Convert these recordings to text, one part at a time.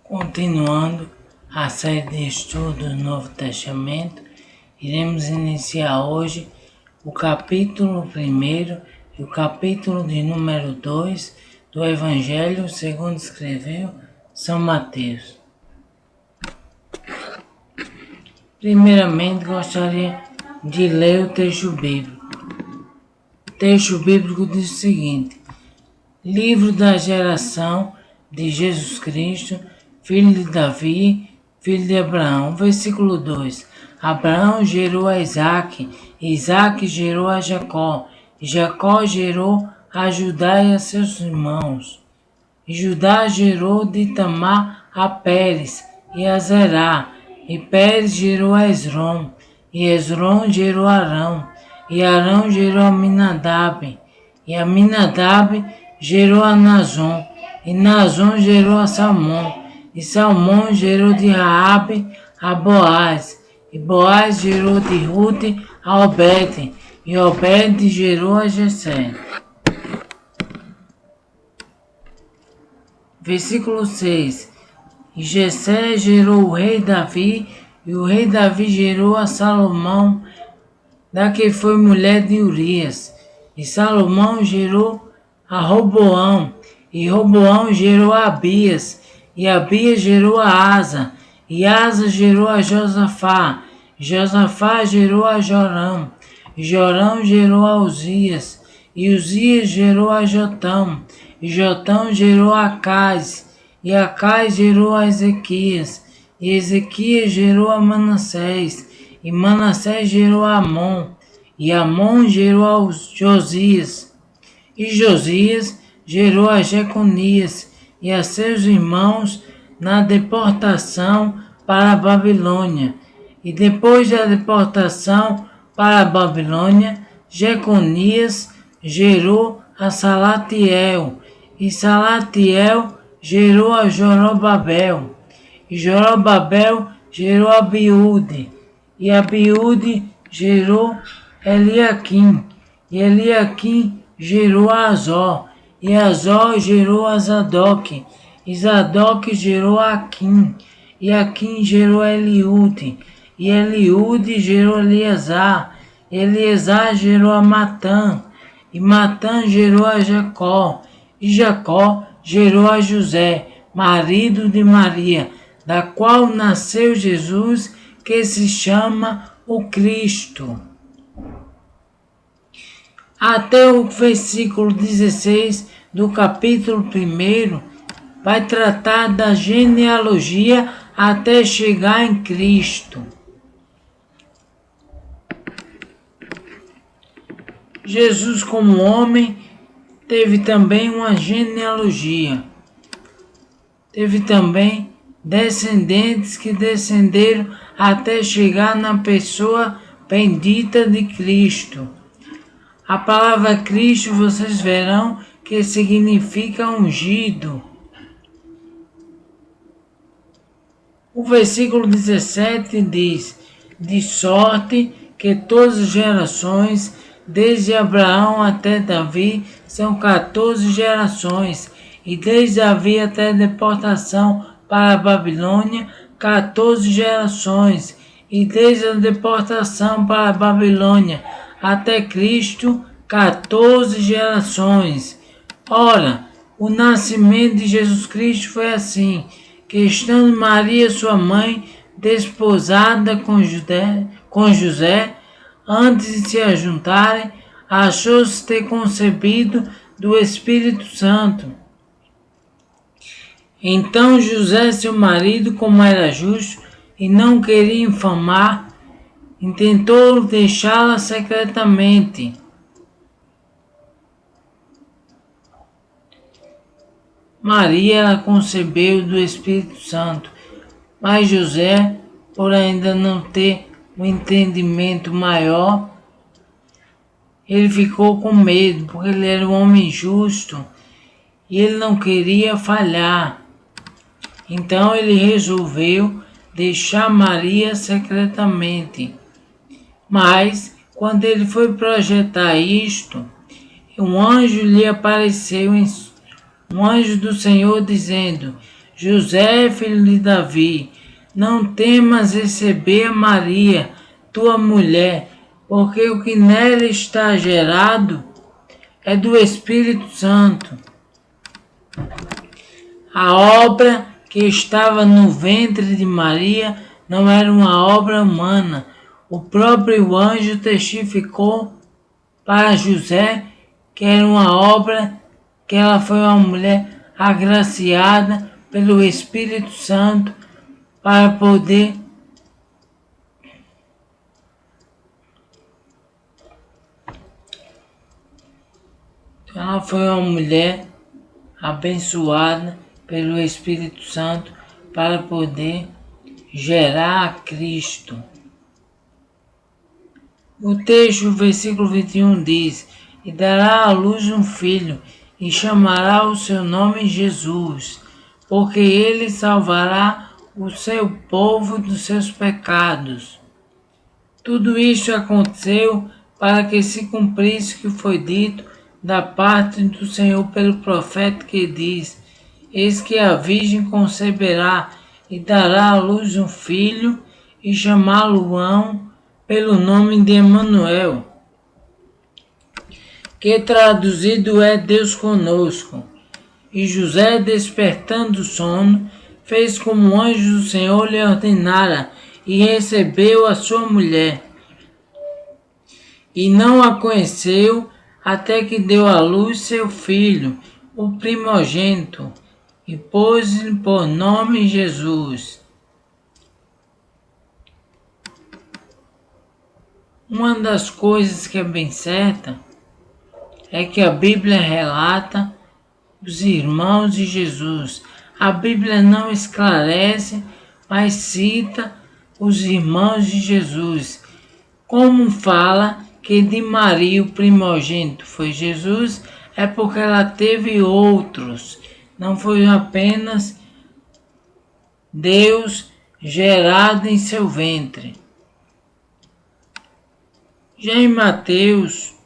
Continuando a série de estudos do Novo Testamento, iremos iniciar hoje o capítulo 1 e o capítulo de número 2 do Evangelho segundo escreveu São Mateus. Primeiramente, gostaria de ler o texto bíblico. O texto bíblico diz o seguinte: Livro da geração de Jesus Cristo, filho de Davi, filho de Abraão. Versículo 2. Abraão gerou a Isaque, Isaque gerou a Jacó, Jacó gerou a Judá e a seus irmãos. Judá gerou de Tamar a Pérez e a Zerá, e Pérez gerou a Esrom, e Esrom gerou a Arão, e Arão gerou a Aminadab, e Aminadab gerou a Nazon, e Nazon gerou a Salmão, e Salmão gerou de Raabe a Boaz, e Boaz gerou de Rute a Obed, e Obed gerou a Jessé. Versículo 6. E Jessé gerou o rei Davi, e o rei Davi gerou a Salomão, da que foi mulher de Urias. E Salomão gerou a Roboão, e Roboão gerou a Abias, e Abias gerou a Asa, e Asa gerou a Josafá, Josafá gerou a Jorão, e Jorão gerou a Uzias, e Uzias gerou a Jotão, e Jotão gerou a Acais, e Acais gerou a Ezequias, e Ezequias gerou a Manassés, e Manassés gerou a Amon, e Amon gerou a Josias, e Josias gerou a Jeconias e a seus irmãos na deportação para a Babilônia. E depois da deportação para a Babilônia, Jeconias gerou a Salatiel, e Salatiel gerou a Jorobabel, e Jorobabel gerou a Abiúde, e Abiúde gerou Eliaquim, e Eliaquim gerou a Azó, e Azó gerou a Zadok, e Zadok gerou a Aquim, e Aquim gerou a Eliúde, e Eliúde gerou a Eleazar, e Eleazar gerou a Matã, e Matã gerou a Jacó, e Jacó gerou a José, marido de Maria, da qual nasceu Jesus, que se chama o Cristo. Até o versículo 16 do capítulo 1 vai tratar da genealogia até chegar em Cristo. Jesus, como homem, teve também uma genealogia. Teve também descendentes que descenderam até chegar na pessoa bendita de Cristo. A palavra Cristo, vocês verão que significa ungido. O versículo 17 diz: de sorte que todas as gerações, desde Abraão até Davi, são 14 gerações, e desde Davi até a deportação para a Babilônia, 14 gerações, e desde a deportação para a Babilônia até Cristo, 14 gerações. Ora, o nascimento de Jesus Cristo foi assim, que estando Maria, sua mãe, desposada com José, antes de se ajuntarem, achou-se ter concebido do Espírito Santo. Então José, seu marido, como era justo e não queria infamar, intentou deixá-la secretamente. Maria ela concebeu do Espírito Santo, mas José, por ainda não ter um entendimento maior, ele ficou com medo, porque ele era um homem justo e ele não queria falhar. Então ele resolveu deixar Maria secretamente. Mas, quando ele foi projetar isto, um anjo lhe apareceu, um anjo do Senhor dizendo: José, filho de Davi, não temas receber Maria, tua mulher, porque o que nela está gerado é do Espírito Santo. A obra que estava no ventre de Maria não era uma obra humana. O próprio anjo testificou para José que era uma obra, que ela foi uma mulher agraciada pelo Espírito Santo para poder. Ela foi uma mulher abençoada pelo Espírito Santo para poder gerar a Cristo. O texto, versículo 21 diz: E dará à luz um filho, e chamará o seu nome Jesus, porque ele salvará o seu povo dos seus pecados. Tudo isto aconteceu para que se cumprisse o que foi dito da parte do Senhor pelo profeta, que diz: Eis que a virgem conceberá e dará à luz um filho, e chamá-lo-ão pelo nome de Emanuel, que traduzido é Deus conosco. E José, despertando do sono, fez como o anjo do Senhor lhe ordenara, e recebeu a sua mulher. E não a conheceu até que deu à luz seu filho, o primogênito, e pôs-lhe por nome Jesus. Uma das coisas que é bem certa é que a Bíblia relata os irmãos de Jesus. A Bíblia não esclarece, mas cita os irmãos de Jesus. Como fala que de Maria o primogênito foi Jesus, é porque ela teve outros. Não foi apenas Deus gerado em seu ventre. Já em Mateus,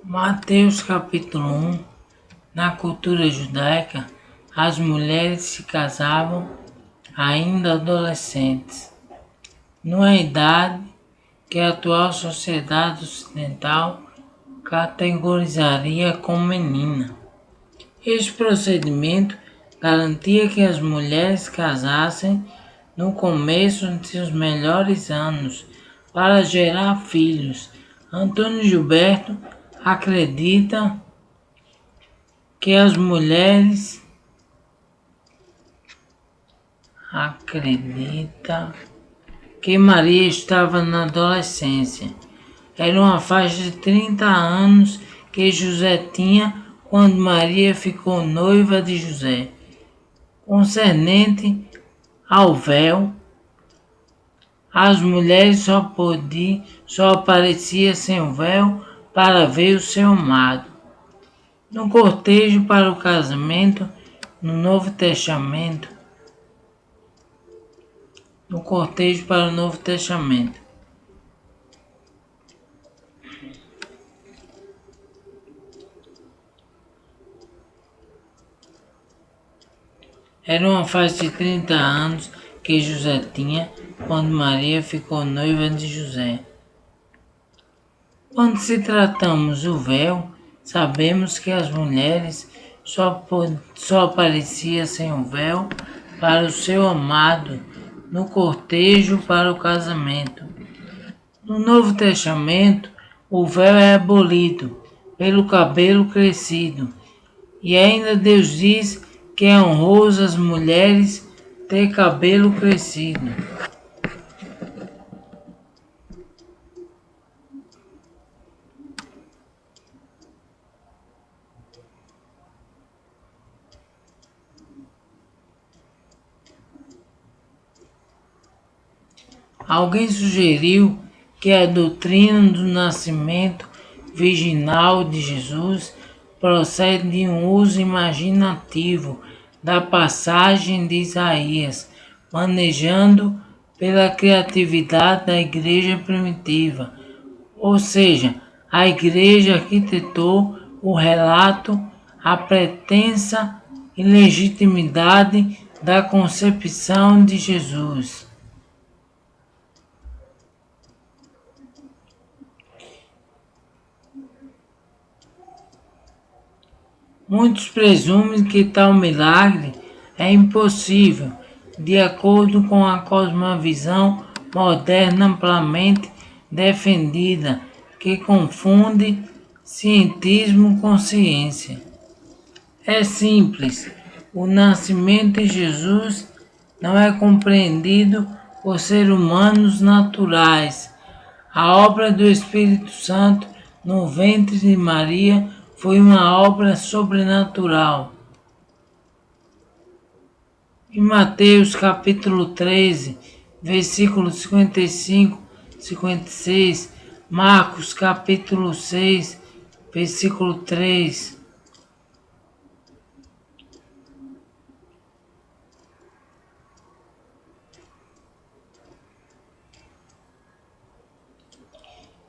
Mateus capítulo 1, na cultura judaica, as mulheres se casavam ainda adolescentes, numa idade que a atual sociedade ocidental categorizaria como menina. Este procedimento garantia que as mulheres casassem no começo de seus melhores anos para gerar filhos. Antônio Gilberto acredita que as mulheres que Maria estava na adolescência. Era uma faixa de 30 anos que José tinha quando Maria ficou noiva de José. Concernente ao véu, as mulheres só apareciam sem o véu para ver o seu amado. No cortejo para o casamento, no Novo Testamento, no cortejo para o Novo Testamento. Era uma faixa de 30 anos que José tinha quando Maria ficou noiva de José. Quando se tratamos do véu, sabemos que as mulheres só apareciam sem o véu para o seu amado no cortejo para o casamento. No Novo Testamento, o véu é abolido pelo cabelo crescido, e ainda Deus diz que é honroso as mulheres ter cabelo crescido. Alguém sugeriu que a doutrina do nascimento virginal de Jesus procede de um uso imaginativo da passagem de Isaías, manejando pela criatividade da igreja primitiva, ou seja, a igreja arquitetou o relato, a pretensa ilegitimidade da concepção de Jesus. Muitos presumem que tal milagre é impossível, de acordo com a cosmovisão moderna amplamente defendida, que confunde cientismo com ciência. É simples, o nascimento de Jesus não é compreendido por seres humanos naturais. A obra do Espírito Santo no ventre de Maria foi uma obra sobrenatural. Em Mateus capítulo 13, versículos 55, 56, Marcos capítulo 6, versículo 3.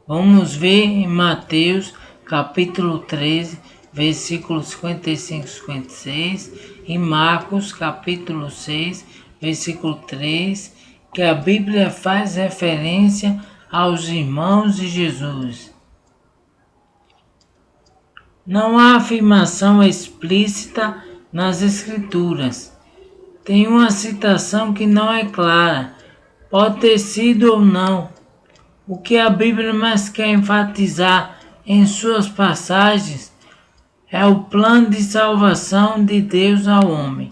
Vamos ver em Mateus capítulo 13, versículos 55 e 56, e Marcos capítulo 6, versículo 3, que a Bíblia faz referência aos irmãos de Jesus. Não há afirmação explícita nas Escrituras. Tem uma citação que não é clara, pode ter sido ou não. O que a Bíblia mais quer enfatizar em suas passagens é o plano de salvação de Deus ao homem.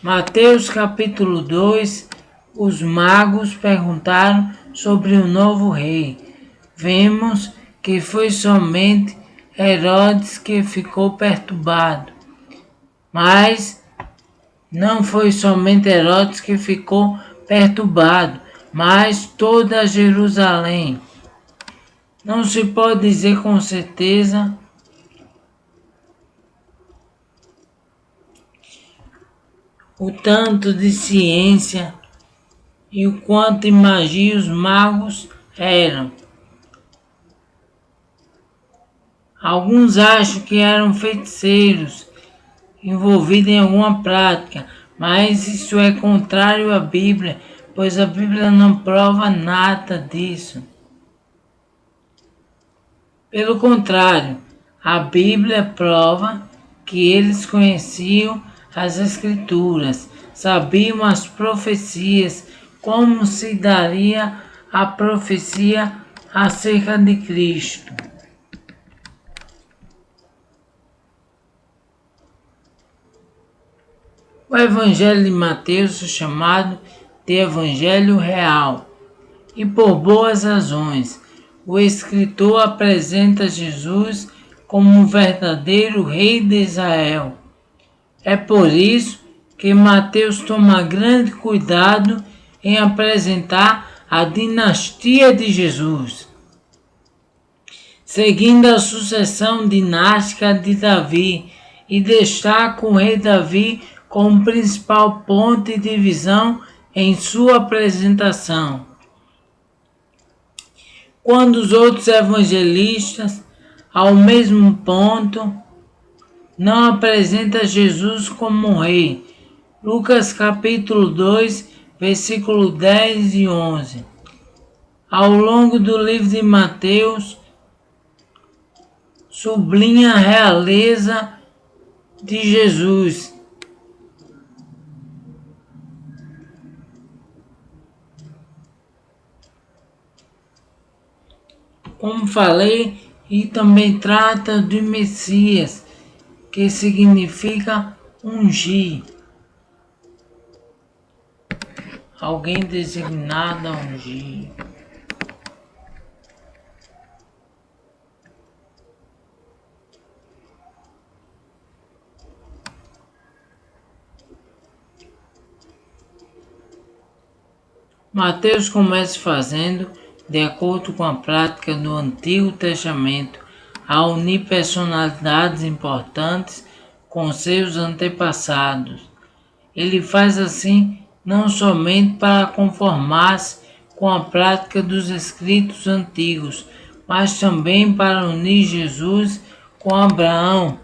Mateus capítulo 2, os magos perguntaram sobre o novo rei. Vemos que foi somente Herodes que ficou perturbado. Mas não foi somente Herodes que ficou perturbado, mas toda Jerusalém. Não se pode dizer com certeza o tanto de ciência e o quanto de magia os magos eram. Alguns acham que eram feiticeiros envolvidos em alguma prática, mas isso é contrário à Bíblia, pois a Bíblia não prova nada disso. Pelo contrário, a Bíblia prova que eles conheciam as Escrituras, sabiam as profecias, como se daria a profecia acerca de Cristo. O Evangelho de Mateus é chamado de Evangelho Real, e por boas razões. O escritor apresenta Jesus como um verdadeiro rei de Israel. É por isso que Mateus toma grande cuidado em apresentar a dinastia de Jesus, seguindo a sucessão dinástica de Davi, e destaca o rei Davi como principal ponto de divisão em sua apresentação. Quando os outros evangelistas, ao mesmo ponto, não apresentam Jesus como rei. Lucas capítulo 2, versículo 10 e 11. Ao longo do livro de Mateus, sublinha a realeza de Jesus. Como falei, e também trata do Messias, que significa ungir. Alguém designado a ungir. Mateus começa fazendo, de acordo com a prática do Antigo Testamento, a unir personalidades importantes com seus antepassados. Ele faz assim não somente para conformar-se com a prática dos escritos antigos, mas também para unir Jesus com Abraão,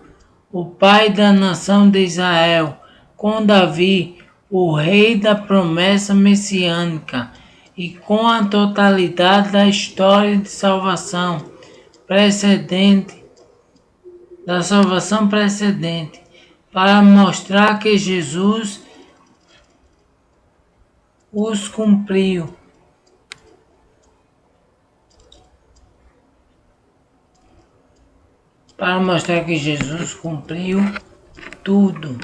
o pai da nação de Israel, com Davi, o rei da promessa messiânica, e com a totalidade da história de salvação precedente, para mostrar que Jesus os cumpriu. Para mostrar que Jesus cumpriu tudo.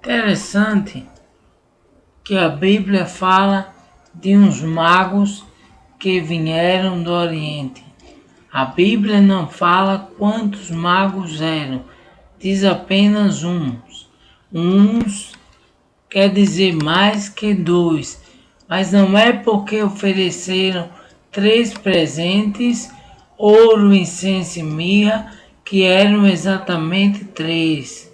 Interessante que a Bíblia fala de uns magos que vieram do Oriente. A Bíblia não fala quantos magos eram, diz apenas uns. Uns quer dizer mais que dois, mas não é porque ofereceram 3 presentes, ouro, incenso e mirra, que eram exatamente 3.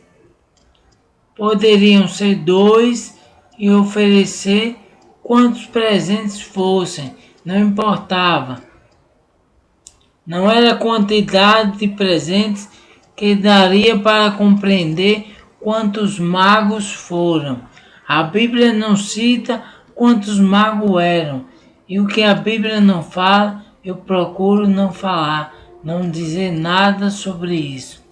Poderiam ser 2 e oferecer quantos presentes fossem, não importava. Não era a quantidade de presentes que daria para compreender quantos magos foram. A Bíblia não cita quantos magos eram, e o que a Bíblia não fala, eu procuro não falar, não dizer nada sobre isso.